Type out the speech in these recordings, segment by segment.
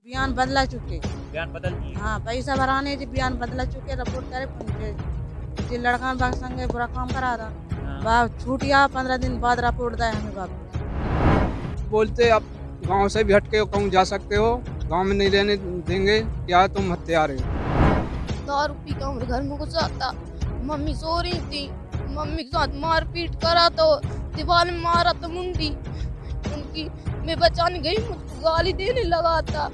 बयान बदला चुके। बयान बदल दिए। हाँ, पैसा भराने जी बयान बदला चुके, रिपोर्ट करे पहुंचे जी लड़का बाग संगे बुरा काम करा था। हाँ। बाप छूट गया, 15 दिन बाद रिपोर्ट दे हमें वापस। बोलते अब गांव से भी हटके कहूँ जा सकते हो, गांव में नहीं रहने देंगे, क्या तुम हत्यारे हो। दारू पी के हमारे घर में घुस आता। मम्मी सो रही थी, मम्मी के साथ मारपीट करा तो दीवार में मारा तो मुंडी उनकी। मैं बचाने गई, मुझको गाली देने लगा था।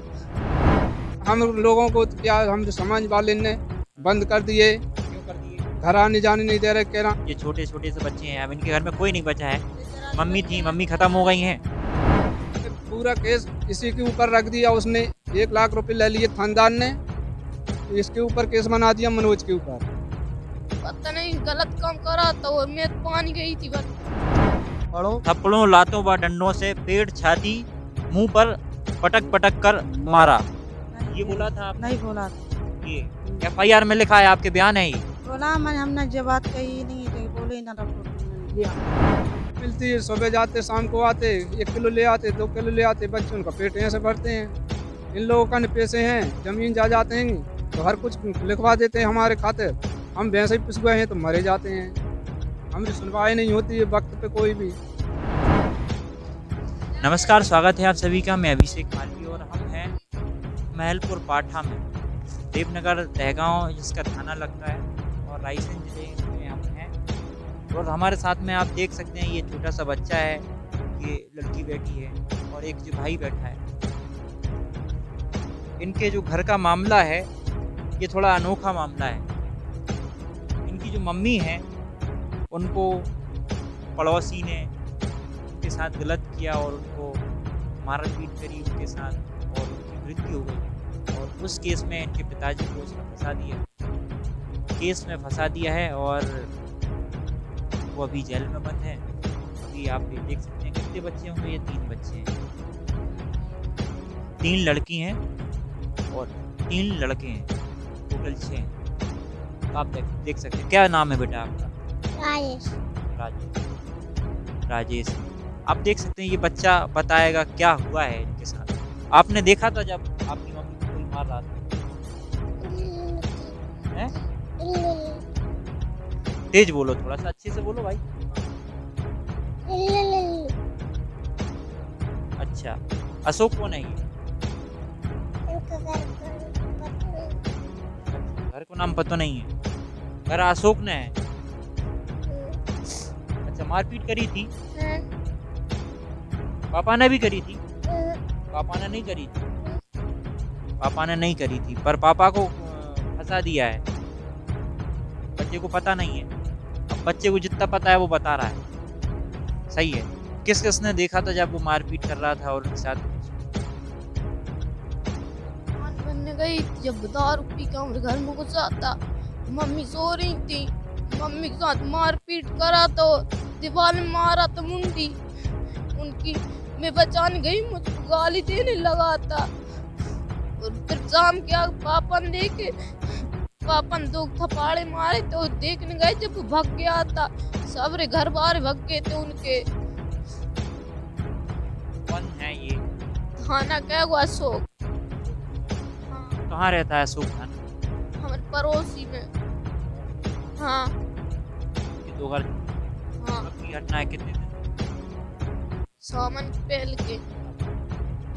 हम लोगों को क्या, हम समाज वाले ने बंद कर दिए, क्यों कर दिए? घर आने जाने नहीं दे रहे। कह रहा ये छोटे छोटे से बच्चे हैं, अब इनके घर में कोई नहीं बचा है। मम्मी थी, मम्मी खत्म हो गई हैं। पूरा केस इसी के ऊपर रख दिया उसने। 1 लाख रुपए ले लिए खानदान ने, इसके ऊपर केस बना दिया मनोज के ऊपर। पता नहीं गलत काम करा तो मैं पानी गई थी बस। थप्पड़ों, लातों व डंडों से पेट, छाती, मुंह पर पटक पटक कर मारा। ये बोला था आपने? नहीं बोला था। ये FIR में लिखा है, आपके बयान है ये? बोला हमने जो बात कही नहीं थी, बोले ना रिपोर्ट। मिलती है, सुबह जाते शाम को आते, 1 किलो ले आते, 2 किलो ले आते, बच्चे उनका पेट ऐसे भरते हैं। इन लोगों का पैसे हैं, जमीन जाते हैं तो हर कुछ लिखवा देते हैं हमारे खातिर। हम वैसे ही पिस गए हैं तो मरे जाते हैं, हमारी सुनवाई नहीं होती है वक्त पे कोई भी। नमस्कार, स्वागत है आप सभी का। मैं अभिषेक मालवी और हम हैं महलपुर पाठा में, देवनगर तहगांव जिसका थाना लगता है, और रायसेन जिले में हम हैं। और हमारे साथ में आप देख सकते हैं ये छोटा सा बच्चा है, ये लड़की बैठी है और एक जो भाई बैठा है। इनके जो घर का मामला है ये थोड़ा अनोखा मामला है। इनकी जो मम्मी है उनको पड़ोसी ने उनके साथ गलत किया और उनको मारपीट करी उनके साथ, और उनकी मृत्यु हो गई। और उस केस में इनके पिताजी को उसमें फंसा दिया, केस में फंसा दिया है, और वो अभी जेल में बंद है। अभी आप ये देख सकते हैं कितने बच्चे होंगे, ये 3 बच्चे हैं, 3 लड़की हैं और 3 लड़के हैं, टोटल 6 हैं। तो आप देख सकते हैं। क्या नाम है बेटा आपका? राजेश। आप देख सकते हैं ये बच्चा बताएगा क्या हुआ है इनके साथ। आपने देखा था जब आपकी मम्मी को कोई मार रहा था? हैं? तेज बोलो, थोड़ा सा अच्छे से बोलो भाई। अच्छा, अशोक कौन है ये? घर को नाम पता नहीं है, घर अशोक ने है। अच्छा, मारपीट करी थी? पापा ने भी करी थी? पापा ने नहीं करी थी, पापा ने नहीं करी थी, पर पापा को फंसा दिया है। बच्चे को पता नहीं है, अब बच्चे को जितना पता है वो बता रहा है। सही है। किस किस ने देखा था जब वो मारपीट कर रहा था और उनके साथ? बनने गई जब दारू पी के हमारे घर में घुस आता। मम्मी सो रही थी, मम्मी के साथ मारपीट करा तो दीवार में मारा तो मुंडी उनकी। मैं बचाने गई, मुझको गाली देने लगा था। और फिर शाम क्या पापा ने देखे, पापा ने 2 थप्पड़े मारे तो देखने गए, जब वो भाग गया था। सबरे घर बाहर भाग गए थे उनके। कौन है ये? थाना क्या हुआ अशोक। हाँ, कहाँ रहता है अशोक थाना? हमारे पड़ोसी में। हाँ ये 2 घर। हाँ, कब की घटना है, कितने दिन? सामान पहल के।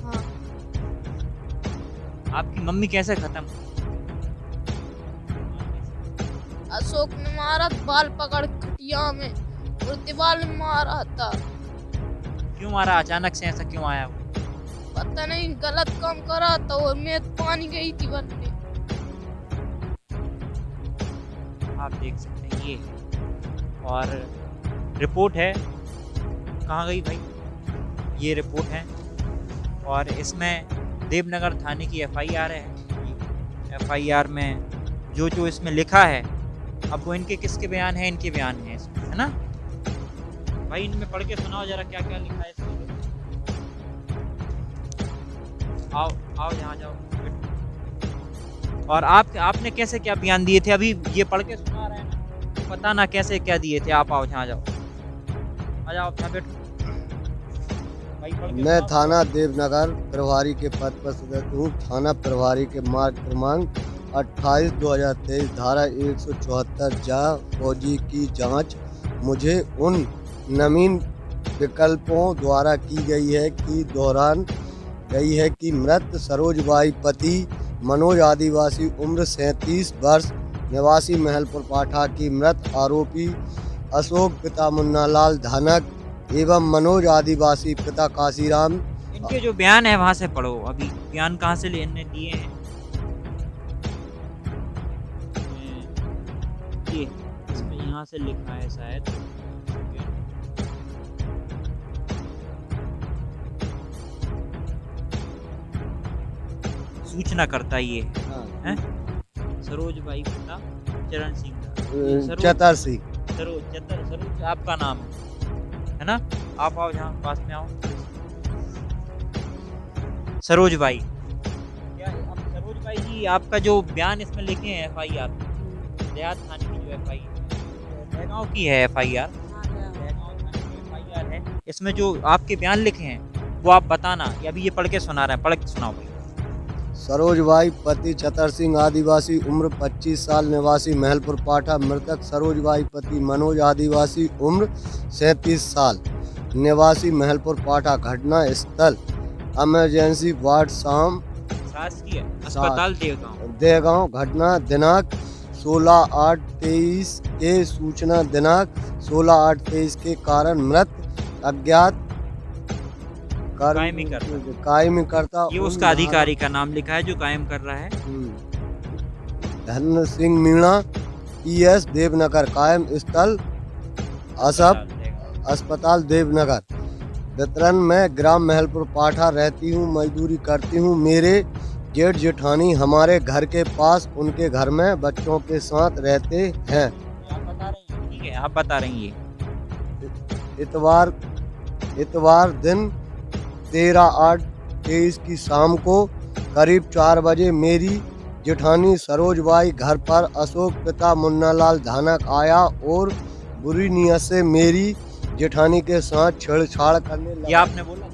हाँ, आपकी मम्मी कैसे खत्म हुई? अशोक ने मारा, बाल पकड़ खटिया में और दीवार में मारा था। क्यों मारा? अचानक से ऐसा क्यों आया वो? पता नहीं गलत काम करा तो मैं पानी गई थी बनने। आप देख सकते हैं ये है। और रिपोर्ट है, कहाँ गई भाई? ये रिपोर्ट है और इसमें देवनगर थाने की FIR है। FIR में जो इसमें लिखा है, अब वो इनके किसके बयान है? इनके बयान है इसमें, है ना भाई? इनमें पढ़ के सुनाओ जरा क्या क्या लिखा है इसमें। आओ यहाँ जाओ। और आपने कैसे क्या बयान दिए थे? अभी ये पढ़ के सुना रहे हैं ना, तो पता ना कैसे क्या दिए थे। आप आओ यहाँ जाओ, आ जाओ, यहाँ बैठो। भाई पढ़ के मैं सुनाओ। थाना देवनगर प्रभारी के पद पर सदस्य हूँ। थाना प्रभारी के मार्ग क्रमांक 28/2023 धारा 174 जा फौजी की जांच मुझे उन नवीन विकल्पों द्वारा की गई है कि मृत सरोजबाई पति मनोज आदिवासी उम्र 37 वर्ष निवासी महलपुर पाठा की मृत आरोपी अशोक पिता मुन्नालाल धनक एवं मनोज आदिवासी पिता काशीराम। इनके जो बयान है वहां से पढ़ो। अभी बयान कहाँ से लेने दिए हैं? ये इसमें यहाँ से लिखा है शायद। सूचना करता ये है सरोज भाई पिता चरण सिंह का। चतर सिंह। सरोज आपका नाम है ना? आप आओ यहाँ पास में आओ। सरोज भाई, क्या आप सरोज भाई जी आपका जो बयान इसमें लिखे हैं FIR देहात थाने की जो दहगांव की है FIR, दहगांव थाने की FIR है, इसमें जो आपके बयान लिखे हैं वो आप बताना। अभी ये पढ़ के सुना रहे हैं, पढ़ के सुनाओ भाई। सरोजबाई पति चतर सिंह आदिवासी उम्र 25 साल निवासी महलपुर पाठा। मृतक सरोजबाई पति मनोज आदिवासी उम्र 37 साल निवासी महलपुर पाठा। घटना स्थल इमरजेंसी वार्ड शासकीय अस्पताल देहगांव। घटना दिनांक 16/8/23 के सूचना दिनांक 16/8/23 के कारण मृत अज्ञात कायमी करता। ये उसका अधिकारी का नाम लिखा है जो कायम कर रहा है। धन सिंह मीणा PS देवनगर। कायम स्थल अस्पताल देवनगर। वितरण में ग्राम महलपुर पाठा रहती हूँ, मजदूरी करती हूँ। मेरे जेठ जेठानी हमारे घर के पास उनके घर में बच्चों के साथ रहते हैं। आप बता रही हैं, ठीक है, आप बता रही हैं। इतवार दिन 13/8/23 की शाम को करीब 4 बजे मेरी जेठानी सरोजबाई घर पर अशोक पिता मुन्नालाल धनक आया और बुरी नीयत से मेरी जेठानी के साथ छेड़छाड़ करने लगा। ये आपने बोला?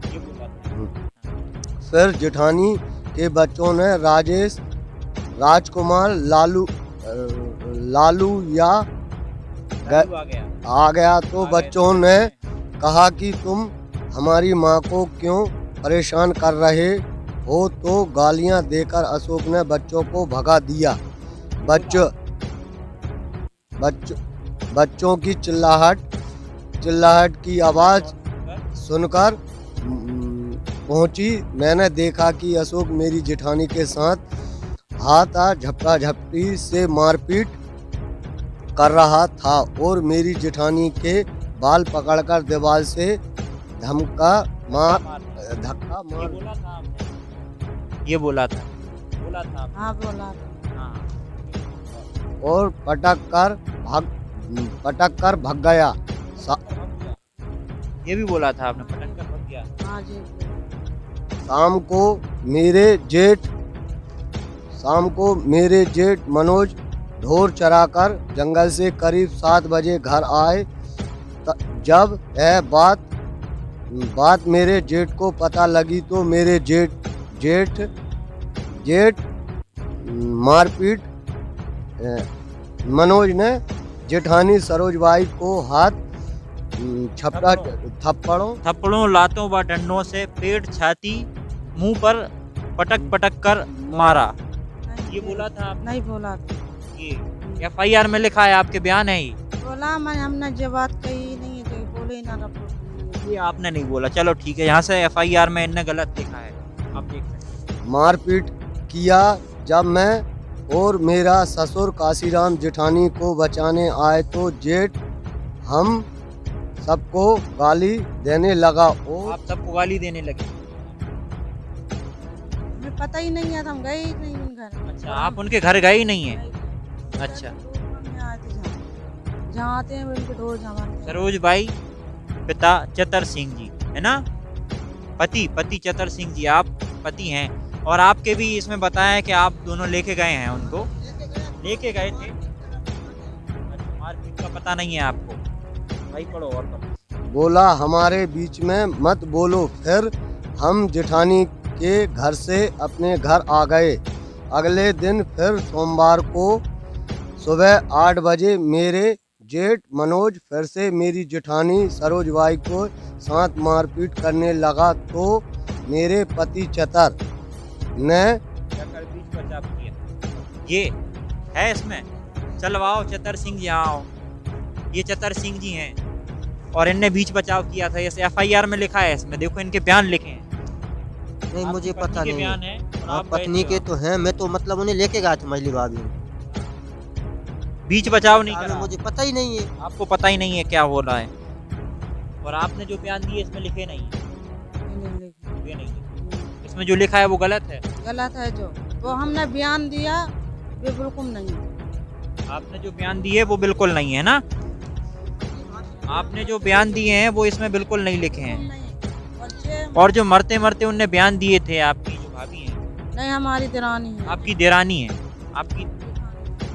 ये बोला था। फिर जेठानी के बच्चों ने राजकुमार लालू आ गया तो बच्चों ने कहा कि तुम हमारी माँ को क्यों परेशान कर रहे हो, तो गालियां देकर अशोक ने बच्चों को भगा दिया। बच्चों की चिल्लाहट की आवाज़ सुनकर पहुंची। मैंने देखा कि अशोक मेरी जेठानी के साथ हाथा झपटी से मारपीट कर रहा था और मेरी जेठानी के बाल पकड़कर दीवार से धक्का मार। ये बोला था हाँ बोला था। हाँ। और पटक कर भाग गया। ये भी बोला था आपने, पटक कर भाग गया। हाँ जी। शाम को मेरे जेठ मनोज ढोर चराकर जंगल से करीब 7 बजे घर आए। जब यह बात मेरे जेठ को पता लगी तो मेरे जेठ मारपीट मनोज ने जेठानी सरोजबाई को हाथ थप्पड़ों लातों व डंडों से पेट छाती मुंह पर पटक कर मारा। ये बोला था आपने? नहीं बोला था। ये FIR में लिखा है, आपके बयान है ही। बोला हमने जो बात कही नहीं है, बोले ना रपोर्ट। ये आपने नहीं बोला, चलो ठीक है। यहाँ से FIR में इनने गलत लिखा है, आप देख सकते हैं। मारपीट किया। जब मैं और मेरा ससुर काशीराम जेठानी को बचाने आए तो जेठ हम सबको गाली देने लगा। और आप सबको गाली देने लगे? हमें पता ही नहीं है, हम गए ही नहीं उन घर। अच्छा, आप उनके घर गए ही नहीं है? अच्छा। जहाँ आते हैं उनके ढोर जमाते। सरोज भाई पिता चतर सिंह जी है ना? पति चतर सिंह जी, आप पति हैं। और आपके भी इसमें बताया है कि आप दोनों लेके गए हैं, उनको लेके गए थे। अच्छा, मारपीट का पता नहीं है आपको? भाई पढ़ो और पढ़ो। बोला हमारे बीच में मत बोलो। फिर हम जेठानी के घर से अपने घर आ गए। अगले दिन फिर सोमवार को सुबह 8 बजे मेरे जेठ मनोज फिर से मेरी जेठानी सरोजबाई को साथ मारपीट करने लगा तो मेरे पति चतर ने जाकर बीच बचाव किया। ये है इसमें, चलवाओ चतर सिंह जी आओ, ये चतर सिंह जी हैं और इनने बीच बचाव किया था। जैसे FIR में लिखा है, इसमें देखो इनके बयान लिखे हैं। नहीं, मुझे आपकी पता पत्नी के नहीं बयान है। है और हाँ, आप गए पत्नी थे के वहाँ। तो हैं, मैं तो मतलब उन्हें लेके गया था मछली भाभी। बीच बचाव नहीं हमें करा, मुझे पता ही नहीं है। आपको पता ही नहीं है क्या हो रहा है। और आपने जो बयान दिए इसमें लिखे नहीं है, ये नहीं लिखे। इसमें जो लिखा है वो गलत है। गलत है जो वो हमने बयान दिया वे बिल्कुल नहीं है। आपने जो बयान दिए वो बिल्कुल नहीं है ना, आपने जो बयान दिए हैं वो इसमें बिल्कुल नहीं लिखे हैं। और जो मरते मरते उनने बयान दिए थे, आपकी जो भाभी हैं, नहीं हमारी दरानी है, आपकी देरानी है, आपकी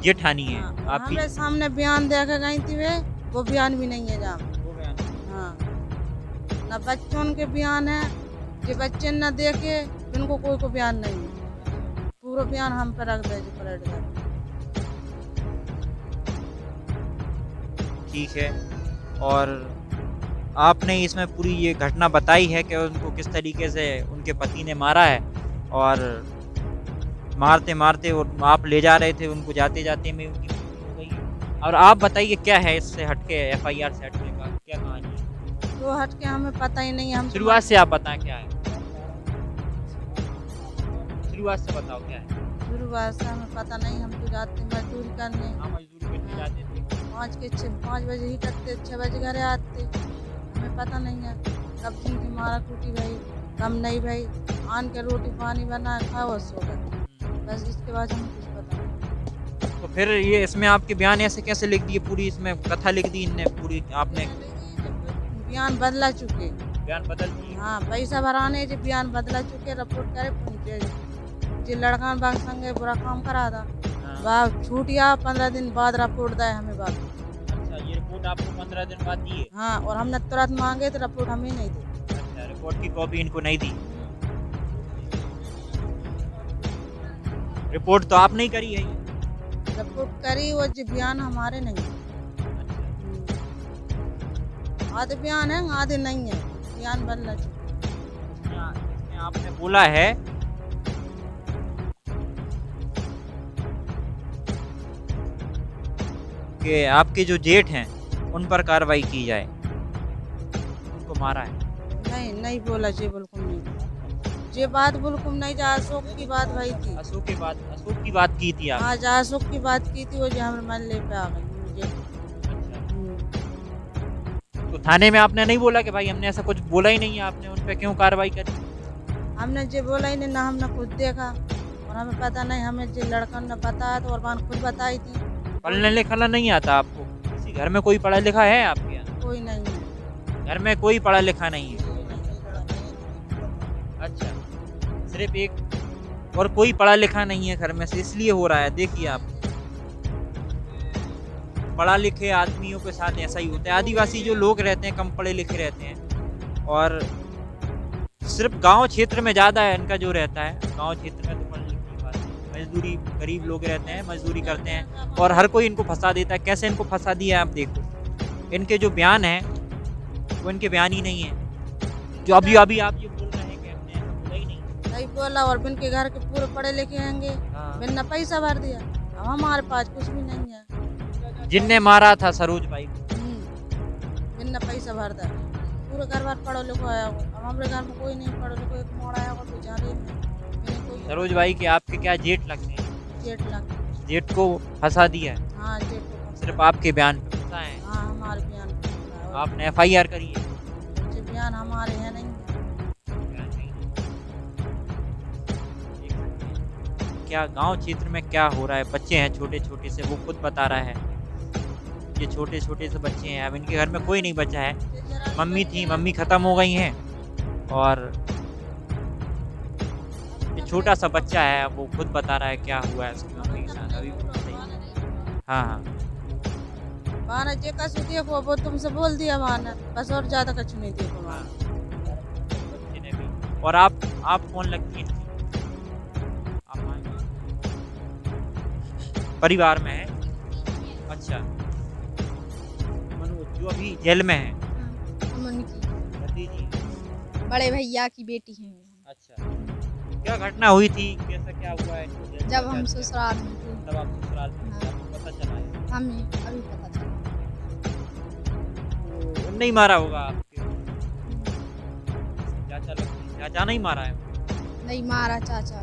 जेठानी है, हाँ, आपकी हमारे सामने बयान दे के गई थी वे, वो बयान भी नहीं है जहाँ। वो बयान हाँ, न बच्चों के बयान है, जो बच्चे न देखे उनको कोई को बयान नहीं है। पूरा बयान हम पर रख दे जो पलट गए। ठीक है। और आपने इसमें पूरी ये घटना बताई है कि उनको किस तरीके से उनके पति ने मारा है, और मारते मारते और आप ले जा रहे थे उनको, जाते जाते में उनकी मृत्यु हो गई है। और आप बताइए क्या है इससे हटके, FIR से हटने का क्या कहानी है? तो हट के हमें पता ही नहीं है। हम शुरुआत से आप बताएं क्या है, शुरुआत से बताओ क्या है। शुरुआत से हमें पता नहीं, हम तो जाते मजदूरी करने। हाँ, मजदूरी करने जाते थे। 5 बजे ही करते, 6 बजे घर आते। हमें पता नहीं है कब जिनकी मारा टूटी भाई, कम नहीं भाई, आन के रोटी पानी बना खाओ और सो गए, बस इसके बाद हमें कुछ पता नहीं। तो फिर ये इसमें आपके बयान ऐसे कैसे लिख दिए, पूरी इसमें कथा लिख दी इनने पूरी, आपने बयान बदला चुके। बयान बदल दिए। हाँ, पैसा भराने जो बयान बदला चुके, रिपोर्ट करे पहुंचे जो लड़का बाग संगे बुरा काम करा था, हाँ। बाप छूट गया। 15 दिन बाद रिपोर्ट दे हमें बाप। अच्छा, ये रिपोर्ट आपको 15 दिन बाद दी है? हाँ, और हमने तुरंत मांगे तो रिपोर्ट हमें नहीं दी। अच्छा, रिपोर्ट की कॉपी इनको नहीं दी। रिपोर्ट तो आपने ही करी है ये? रिपोर्ट करी वो जो बयान हमारे नहीं है। आधे बयान है आधे नहीं है, बयान बदला चुके। इसमें आपने बोला है कि आपके जो जेठ हैं उन पर कार्रवाई की जाए, उनको मारा है। नहीं बोला जी, बिल्कुल नहीं। ये बात बिल्कुल नहीं, जहाँ अशोक की बात भाई थी। अशोक की बात की थी आप? हाँ, जहाँ अशोक की बात की थी वो जो हमारे महल्ले पे आ गई मुझे। तो थाने में आपने नहीं बोला कि भाई हमने ऐसा कुछ बोला ही नहीं है, आपने उन पे क्यों कार्रवाई करी? हमने जो बोला ही नहीं, ना हमने खुद देखा और हमें पता नहीं। हमें जो लड़का ने बताया तो और खुद बताई थी। पढ़ने लिखना नहीं आता आपको? किसी घर में कोई पढ़ा लिखा है आपके यहाँ? कोई नहीं है, घर में कोई पढ़ा लिखा नहीं है? अच्छा, सिर्फ एक और कोई पढ़ा लिखा नहीं है घर में से, इसलिए हो रहा है। देखिए आप, पढ़ा लिखे आदमियों के साथ ऐसा ही होता है। आदिवासी जो लोग रहते हैं कम पढ़े लिखे रहते हैं, और सिर्फ गांव क्षेत्र में ज़्यादा है इनका जो रहता है। गांव क्षेत्र में तो पढ़े लिखे की बात है, मजदूरी, गरीब लोग रहते हैं, मजदूरी करते हैं और हर कोई इनको फंसा देता है। कैसे इनको फंसा दिया आप देखो, इनके जो बयान हैं वो इनके बयान ही नहीं है। जो अभी आप ये बोल रहे हैं कि हमने ऐसा बोला ही नहीं। सही बोला। और बिन के घर के पूरे पढ़े लिखे होंगे, हाँ। बिन ने पैसा भर दिया। अब हमारे पास कुछ भी नहीं है। जिनने मारा था सरोज भाई को, बिन ने पैसा भर दिया, पूरे घर बार पढ़ो लिखो आया हो। अब हमारे घर में कोई नहीं पढ़ो लिखो, एक मोड़ आया हो बेचारे में कोई। सरोज भाई के आपके क्या जेठ लगते हैं? 8 लाख। जेठ को फंसा दिया है? हाँ, जेठ को। सिर्फ आपके बयान पे फंसा है? हाँ, हमारे बयान पे फंसा है। आपने FIR करी है? जो बयान हमारे हैं नहीं है। बयान नहीं है। देख सकते हैं क्या गांव क्षेत्र में क्या हो रहा है। बच्चे हैं छोटे छोटे से, वो खुद बता रहा है, ये छोटे छोटे से बच्चे हैं। अब इनके घर में कोई नहीं बचा है। मम्मी थी, मम्मी खत्म हो गई हैं, और ये छोटा सा बच्चा है, वो खुद बता रहा है क्या हुआ है उसकी मम्मी के साथ। अभी सही। हाँ, माना जे कछु देखो वो तुमसे बोल दिया माना, बस और ज्यादा कछु नहीं देखो माना। बच्चे ने भी। और आप कौन लगती हैं इनकी? आप आएं। परिवार में है? अच्छा। मनोज जो अभी जेल में है, हम उनकी दादी जी। बड़े भैया की बेटी हैं। अच्छा, क्या घटना हुई थी, कैसा क्या हुआ है इनको जेल में जब हम जाते हैं? ससुराल में थे, तब आप ससुराल में थे, हाँ। आपको पता चला है? हमें अभी पता चला। तो नहीं मारा होगा आपके चाचा लगते हैं, चाचा नहीं मारा है? नहीं मारा चाचा,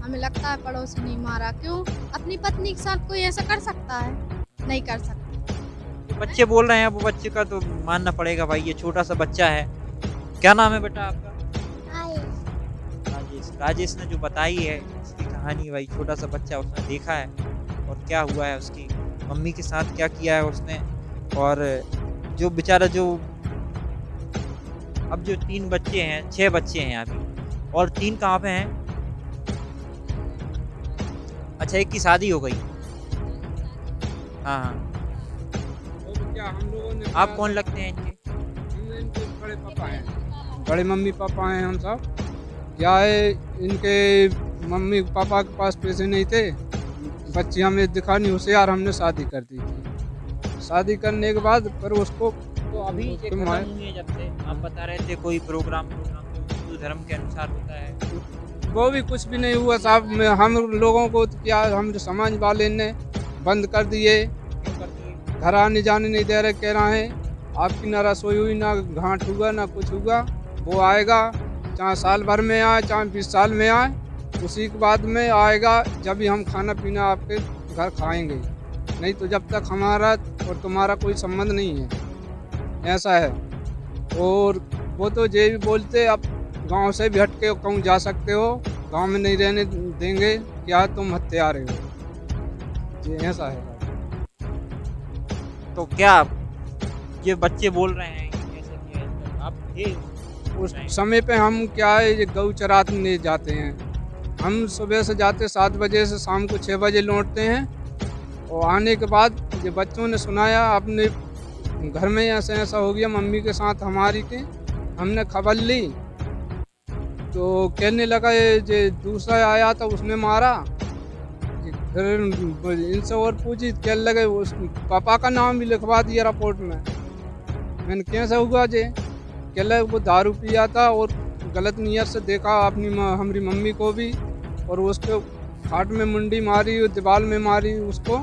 हमें लगता है पड़ोसी नहीं मारा। क्यों? अपनी पत्नी के साथ कोई ऐसा कर सकता है? नहीं कर सकता। जो बच्चे बोल रहे हैं वो बच्चे का तो मानना पड़ेगा भाई, ये छोटा सा बच्चा है। क्या नाम है बेटा आपका? राजेश। राजेश ने जो बताई है इसकी कहानी, भाई छोटा सा बच्चा, उसने देखा है और क्या हुआ है, उसकी मम्मी के साथ क्या किया है उसने। और जो बेचारा जो अब जो 3 बच्चे हैं, 6 बच्चे हैं अभी, और 3 कहाँ पे हैं? अच्छा, एक की शादी हो गई। हाँ हाँ। और क्या हम लोगों ने आप कौन लगते हैं इनके? हम इनके बड़े पापा हैं, बड़े मम्मी पापा हैं हम सब। क्या है, इनके मम्मी पापा के पास पैसे नहीं थे, बच्ची हमें दिखा नहीं होशियार, हमने शादी कर दी थी। शादी करने के बाद फिर उसको तो अभी ये उसके खत्म माए- हुई है जब से, आप बता रहे थे कोई प्रोग्राम जो हिंदू धर्म के अनुसार होता है। वो भी कुछ भी नहीं हुआ साहब। हम लोगों को तो क्या, हम समाज वाले ने बंद कर दिए, क्यों कर दिए? घर आने जाने नहीं दे रहे, कह रहे हैं आपकी ना रसोई हुई, ना घाट हुआ, ना कुछ हुआ। वो आएगा, चाहे साल भर में आए, चाहे 20 साल में आए, उसी के बाद में आएगा जब भी हम खाना पीना आपके घर खाएंगे, नहीं तो जब तक हमारा और तुम्हारा कोई संबंध नहीं है, ऐसा है। और वो तो ये भी बोलते अब गांव से भी हट के कहूँ जा सकते हो, गांव में नहीं रहने देंगे, क्या तुम हत्यारे हो, ये ऐसा है। तो क्या ये बच्चे बोल रहे हैं कि कैसे किया है? आप थे उस समय पे हम क्या है, ये गऊ चराने जाते हैं। हम सुबह से जाते 7 बजे से शाम को 6 बजे लौटते हैं। और आने के बाद ये बच्चों ने सुनाया अपने घर में ऐसा ऐसा हो गया मम्मी के साथ हमारी के। हमने खबर ली तो कहने लगा ये दूसरा आया था उसने मारा। फिर इनसे और पूछी, कहने लगे उस पापा का नाम भी लिखवा दिया रिपोर्ट में। मैंने कैसे हुआ जे? कह लगे वो दारू पिया था और गलत नियत से देखा अपनी हमारी मम्मी को भी, और उसके खाट में मुंडी मारी, दीवार में मारी उसको,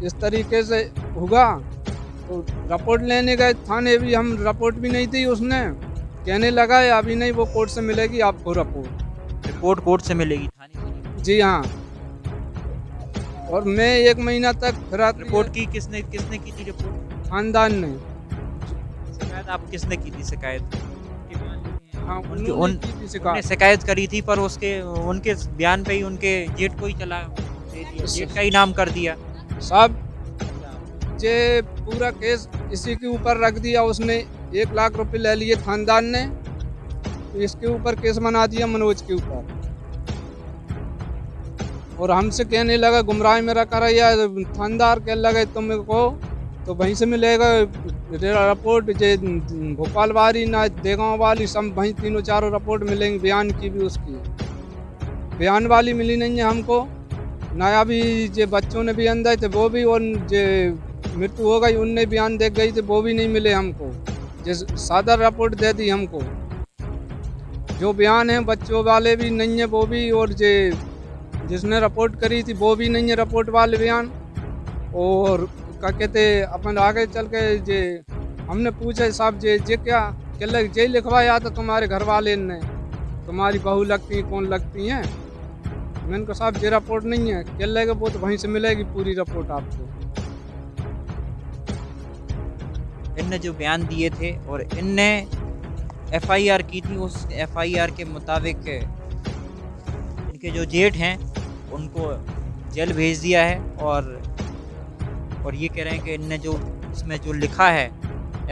इस तरीके से होगा। तो रिपोर्ट लेने गए थाने, भी हम रिपोर्ट भी नहीं दी उसने। कहने लगा है अभी नहीं, वो कोर्ट से मिलेगी आपको रिपोर्ट। कोर्ट से मिलेगी, थाने से नहीं। जी हाँ। और मैं 1 महीना तक फिरा। रिपोर्ट की किसने की थी रिपोर्ट? खानदान ने। शिकायत आप किसने की थी शिकायत? हाँ, उनकी उन्होंने की थी उनने शिकायत। शिकायत करी थी, पर उनके बयान पे ही उनके जेठ को ही चला दे दिया, जेठ का ही नाम कर दिया। सब ये पूरा केस इसी के ऊपर रख दिया उसने। 1 लाख रुपए ले लिए खानदान ने, तो इसके ऊपर केस बना दिया मनोज के ऊपर। और हमसे कहने लगा गुमराह मेरा करैया, थानेदार कहने लगे तुम को तो वहीं से मिलेगा रिपोर्ट। जे भोपाल वाली ना देगांव वाली, सब वहीं 3-4 रिपोर्ट मिलेंगी। बयान की भी उसकी बयान वाली मिली नहीं है हमको। नया भी जे बच्चों ने बयान दिए थे वो भी, और जे मृत्यु हो गई उनने बयान दे गई थे वो भी नहीं मिले हमको। जे सादा रिपोर्ट दे दी हमको, जो बयान है बच्चों वाले भी नहीं है वो भी, और जे जिसने रिपोर्ट करी थी वो भी नहीं है रिपोर्ट वाले बयान। और क्या कहते अपन आगे चल के जे हमने पूछा साहब जे क्या कह लगे जे लिखवाया था तुम्हारे घर वाले ने, तुम्हारी बहू लगती कौन लगती हैं। मैंने कहा साहब ये रिपोर्ट नहीं है। कह लगे वो तो वहीं से मिलेगी पूरी रिपोर्ट आपको। इनने जो बयान दिए थे और इनने FIR की थी, उस FIR के मुताबिक इनके जो जेठ हैं उनको जेल भेज दिया है। और ये कह रहे हैं कि इनने जो इसमें जो लिखा है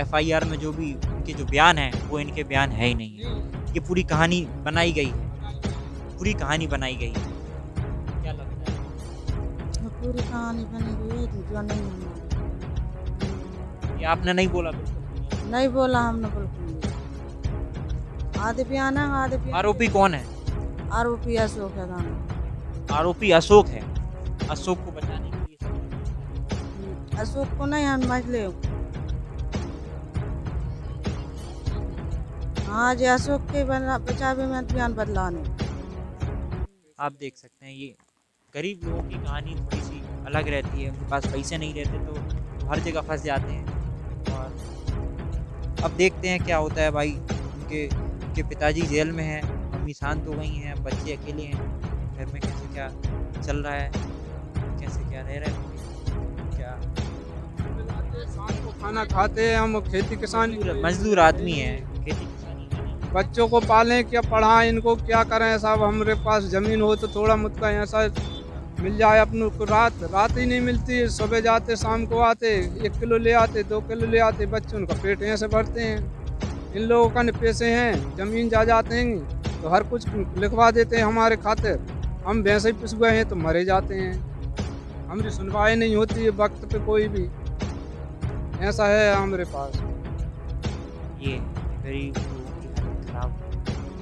FIR में, जो भी इनके जो बयान हैं वो इनके बयान है ही नहीं है। ये पूरी कहानी बनाई गई है, पूरी कहानी बनाई गई है। क्या लगता है? पूरी कहानी बनी हुई है जो नहीं है। ये आपने नहीं बोला बिल्कुल? नहीं बोला हमने बिल्कुल नहीं। आधे बयान है आधे बयान। आरोपी कौन है? आरोपी अशोक है दाना। आरोपी अशोक है। अशोक को बचाने के लिए अशोक को नहीं हम मजले। हाँ जी अशोक के बचावे में बयान बदलाने। आप देख सकते हैं ये गरीब लोगों की कहानी थोड़ी सी अलग रहती है। उनके पास पैसे नहीं रहते तो हर जगह फंस जाते हैं। और अब देखते हैं क्या होता है भाई। उनके पिताजी जेल में हैं, मम्मी शांत हो गई हैं, बच्चे अकेले हैं। घर में कैसे क्या चल रहा है, कैसे क्या रह रहे हैं, क्या शाम को खाना खाते हैं हम, खेती किसानी मजदूर आदमी हैं, खेती किसानी में नहीं। बच्चों को पालें क्या पढ़ाएं, इनको क्या करें साहब। हमारे पास जमीन हो तो थोड़ा मुद्दा ऐसा मिल जाए अपनों को। रात ही नहीं मिलती है। सुबह जाते शाम को आते, 1 किलो ले आते, 2 किलो ले आते, बच्चे उनका पेट ऐसे भरते हैं। इन लोगों का पैसे हैं, जमीन जाते हैं तो हर कुछ लिखवा देते हैं हमारे खातिर। हम वैसे ही पिस गए हैं तो मरे जाते हैं। हमारी सुनवाई नहीं होती है वक्त पे कोई भी। ऐसा है हमारे पास। ये गरीब लोगों की हालत खराब